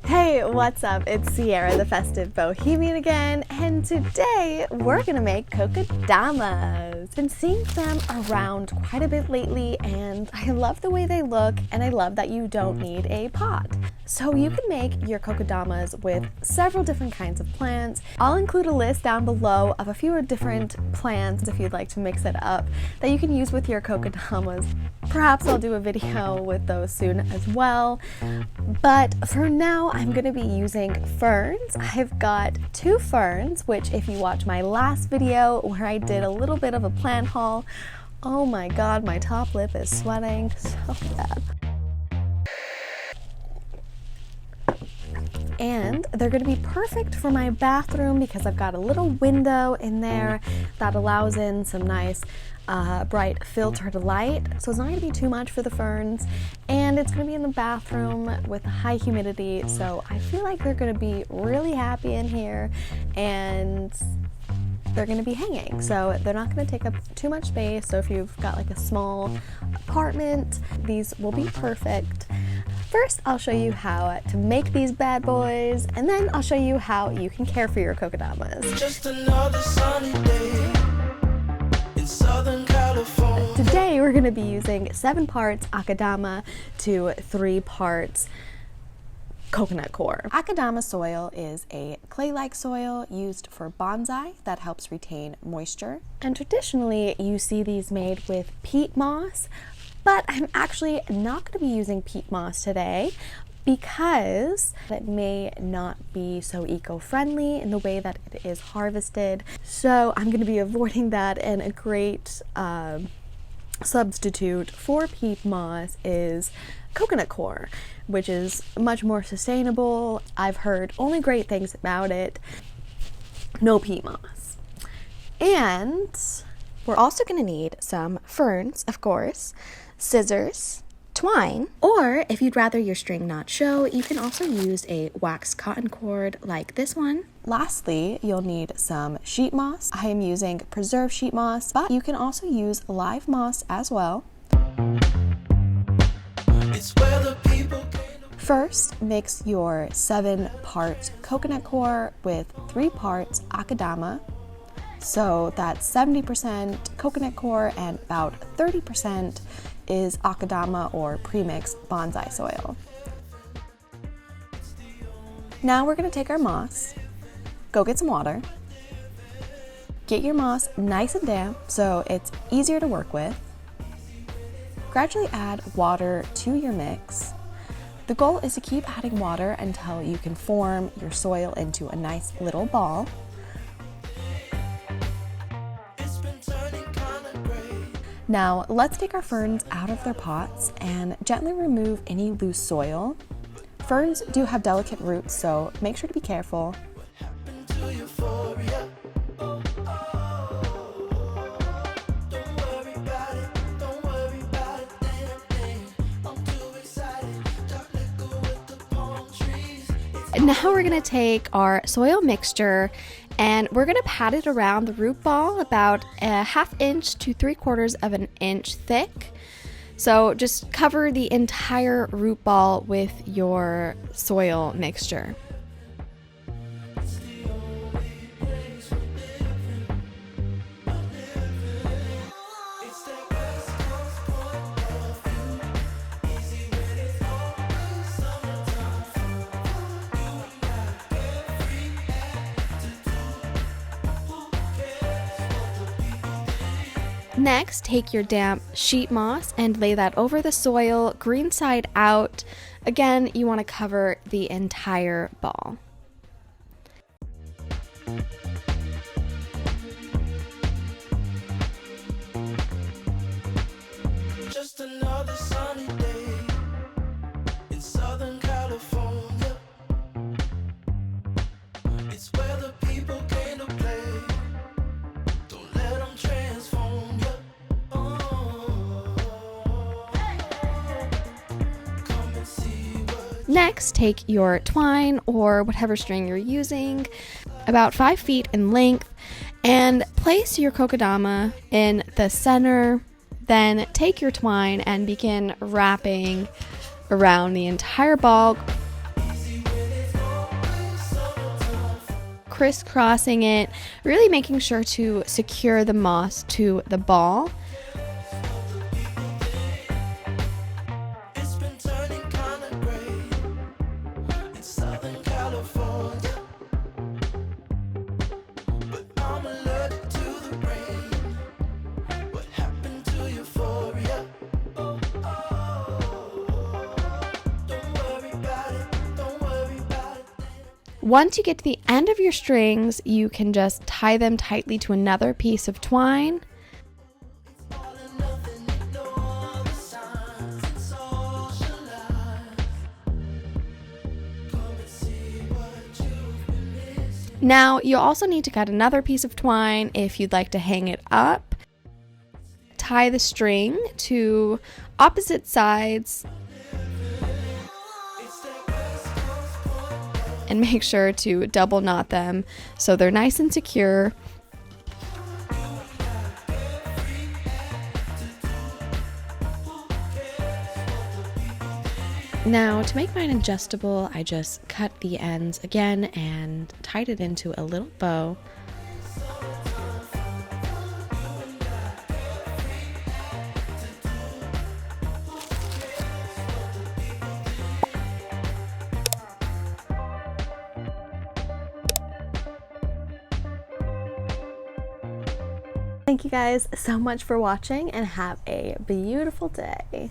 Hey, what's up? It's Sierra, the Festive Bohemian again, and today we're gonna make kokedamas. Been seeing them around quite a bit lately, and I love the way they look, and I love that you don't need a pot. So you can make your kokedamas with several different kinds of plants. I'll include a list down below of a few different plants if you'd like to mix it up that you can use with your kokedamas. Perhaps I'll do a video with those soon as well. But for now, I'm going to be using ferns. I've got 2 ferns, which if you watch my last video where I did a little bit of a plant haul, oh my god, my top lip is sweating so bad. And they're going to be perfect for my bathroom because I've got a little window in there that allows in some nice bright filtered light. So it's not going to be too much for the ferns, and it's going to be in the bathroom with high humidity, so I feel like they're going to be really happy in here, and they're going to be hanging, so they're not going to take up too much space. So if you've got like a small apartment, these will be perfect. First, I'll show you how to make these bad boys, and then I'll show you how you can care for your kokedamas. Just another sunny day in Southern California. Today, we're going to be using 7 parts kokedama to 3 parts coconut coir. Kokedama soil is a clay-like soil used for bonsai that helps retain moisture. And traditionally, you see these made with peat moss, but I'm actually not going to be using peat moss today because it may not be so eco-friendly in the way that it is harvested. So I'm going to be avoiding that, and a great substitute for peat moss is coconut coir, which is much more sustainable. I've heard only great things about it. No peat moss. And we're also going to need some ferns, of course, scissors, twine, or if you'd rather your string not show, you can also use a wax cotton cord like this one. Lastly, you'll need some sheet moss. I am using preserved sheet moss, but you can also use live moss as well. It's where the people First, mix your 7 parts coconut coir with 3 parts kokedama. So that's 70% coconut coir and about 30% is kokedama or premixed bonsai soil. Now we're going to take our moss, go get some water, get your moss nice and damp so it's easier to work with. Gradually add water to your mix. The goal is to keep adding water until you can form your soil into a nice little ball. Now let's take our ferns out of their pots and gently remove any loose soil. Ferns do have delicate roots, so make sure to be careful. Now we're going to take our soil mixture and we're going to pat it around the root ball about a 1/2 inch to 3/4 of an inch thick. So just cover the entire root ball with your soil mixture. Next, take your damp sheet moss and lay that over the soil, green side out. Again, you want to cover the entire ball. just another sunny day in Southern California. It's where the people came to play. Don't let them transform you. Come and see what. Next, take your twine or whatever string you're using, about 5 feet in length, and place your kokedama in the center. Then take your twine and begin wrapping around the entire ball. Easy way crisscrossing it, really making sure to secure the moss to the ball. It's been turning kinda gray in Southern California, but I'm allergic to the rain. What happened to euphoria? Oh, don't worry about it, don't worry about it. Once you get to the end of your strings, you can just tie them tightly to another piece of twine. All or nothing, ignore all the signs and socialize. Come and see what you've been missing. Now, you also need to cut another piece of twine if you'd like to hang it up. Tie the string to opposite sides and make sure to double knot them so they're nice and secure. Now, to make mine adjustable, I just cut the ends again and tied it into a little bow. Thank you guys so much for watching and have a beautiful day.